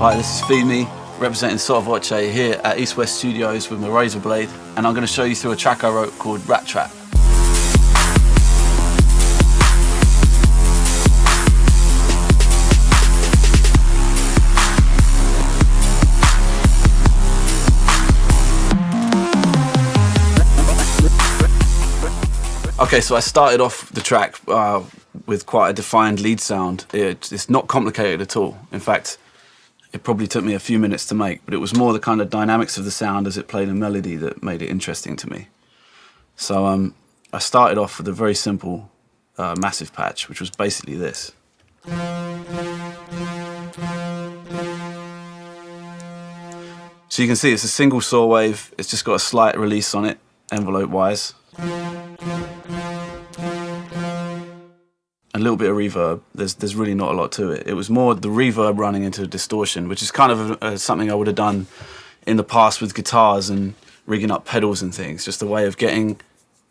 Hi, this is Femi, representing Sottovoce here at East West Studios with my Razer Blade, and I'm going to show you through a track I wrote called Rat Trap. Okay, so I started off the track with quite a defined lead sound. It's not complicated at all. In fact, it probably took me a few minutes to make, but it was more the kind of dynamics of the sound as it played a melody that made it interesting to me. So I started off with a very simple massive patch, which was basically this. So you can see it's a single saw wave. It's just got a slight release on it, envelope-wise. A little bit of reverb. There's really not a lot to it. It was more the reverb running into distortion, which is kind of something I would have done in the past with guitars and rigging up pedals and things. Just a way of getting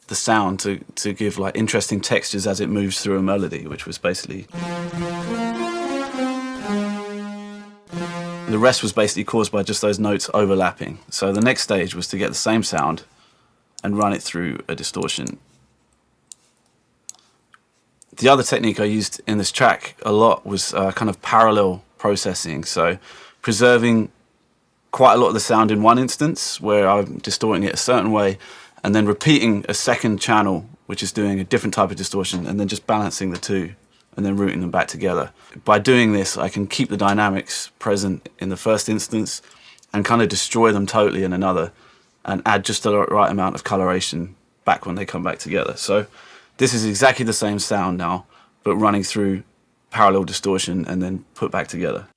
the sound to give like interesting textures as it moves through a melody, which was basically... The rest was basically caused by just those notes overlapping. So the next stage was to get the same sound and run it through a distortion. The other technique I used in this track a lot was kind of parallel processing. So preserving quite a lot of the sound in one instance where I'm distorting it a certain way, and then repeating a second channel which is doing a different type of distortion, and then just balancing the two and then routing them back together. By doing this, I can keep the dynamics present in the first instance and kind of destroy them totally in another, and add just the right amount of coloration back when they come back together. So this is exactly the same sound now, but running through parallel distortion and then put back together.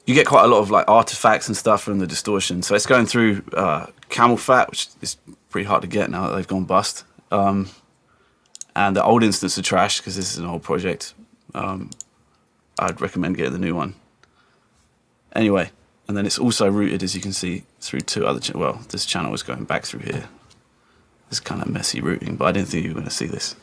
You get quite a lot of like artifacts and stuff from the distortion. So it's going through camel fat, which is pretty hard to get now that they've gone bust. And the old instance of trash, because this is an old project. I'd recommend getting the new one. Anyway. And then it's also routed, as you can see, through two other channels. Well, this channel is going back through here. It's kind of messy routing, but I didn't think you were going to see this.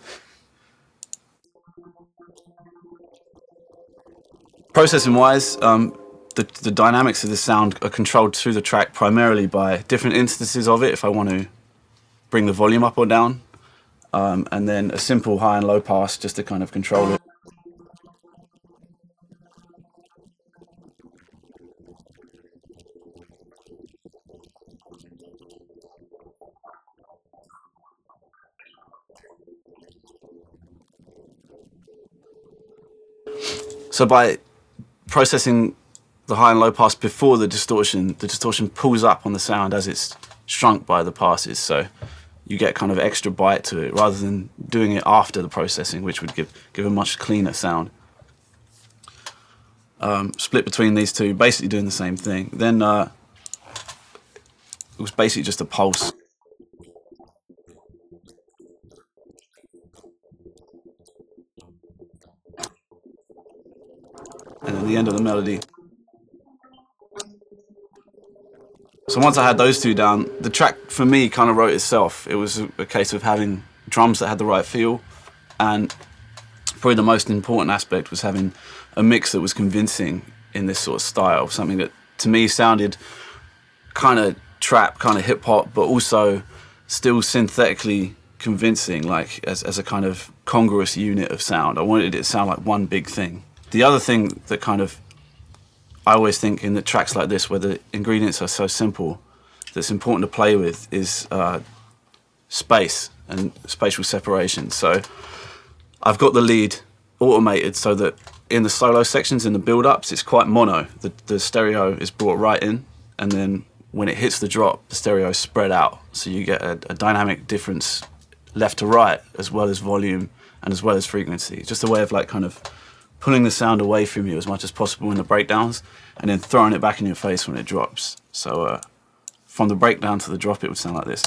Processing-wise, the dynamics of the sound are controlled through the track primarily by different instances of it, if I want to bring the volume up or down, and then a simple high and low pass just to kind of control it. So by processing the high and low pass before the distortion pulls up on the sound as it's shrunk by the passes. So you get kind of extra bite to it rather than doing it after the processing, which would give a much cleaner sound. Split between these two, basically doing the same thing. Then it was basically just a pulse. And then the end of the melody. So once I had those two down, the track for me kind of wrote itself. It was a case of having drums that had the right feel, and probably the most important aspect was having a mix that was convincing in this sort of style, something that to me sounded kind of trap, kind of hip hop, but also still synthetically convincing, like as a kind of congruous unit of sound. I wanted it to sound like one big thing. The other thing that kind of, I always think in the tracks like this where the ingredients are so simple, that's important to play with is space and spatial separation. So I've got the lead automated so that in the solo sections, in the build-ups, it's quite mono. The stereo is brought right in, and then when it hits the drop, the stereo is spread out. So you get a dynamic difference left to right, as well as volume and as well as frequency. Just a way of like kind of pulling the sound away from you as much as possible in the breakdowns, and then throwing it back in your face when it drops. So from the breakdown to the drop, it would sound like this.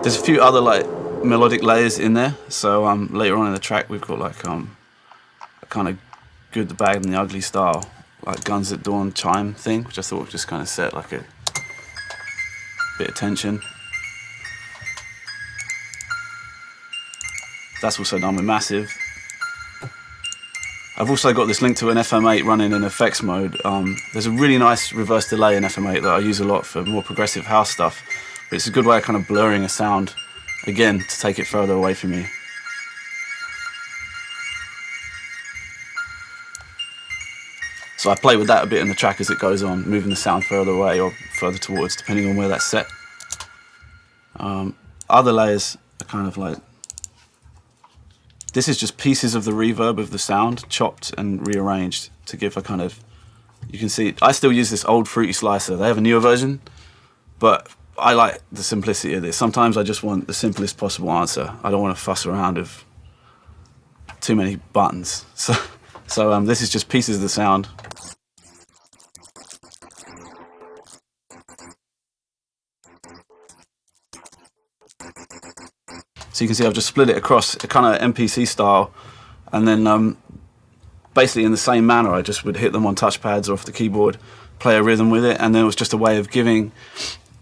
There's a few other like melodic layers in there. So later on in the track, we've got like a kind of good, the bad, and the ugly style, like Guns at Dawn chime thing, which I thought would just kind of set like a bit of tension. That's also done with Massive. I've also got this linked to an FM8 running in effects mode. There's a really nice reverse delay in FM8 that I use a lot for more progressive house stuff. But it's a good way of kind of blurring a sound, again, to take it further away from you. So I play with that a bit in the track as it goes on, moving the sound further away or further towards, depending on where that's set. Other layers are kind of like, this is just pieces of the reverb of the sound, chopped and rearranged to give a kind of, you can see, I still use this old Fruity Slicer. They have a newer version, but I like the simplicity of this. Sometimes I just want the simplest possible answer. I don't want to fuss around with too many buttons. So this is just pieces of the sound. So you can see I've just split it across a kind of MPC style, and then basically in the same manner I just would hit them on touchpads or off the keyboard, play a rhythm with it, and then it was just a way of giving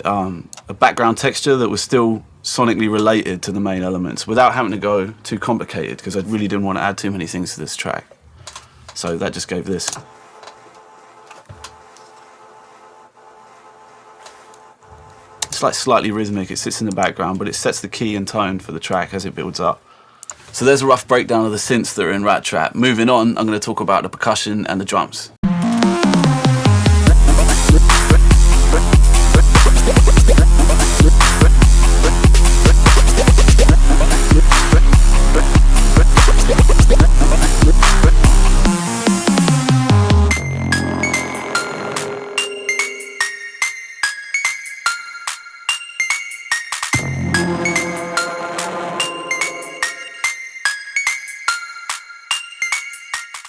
a background texture that was still sonically related to the main elements without having to go too complicated, because I really didn't want to add too many things to this track. So that just gave this. It's like slightly rhythmic, it sits in the background, but it sets the key and tone for the track as it builds up. So there's a rough breakdown of the synths that are in Rat Trap. Moving on, I'm going to talk about the percussion and the drums.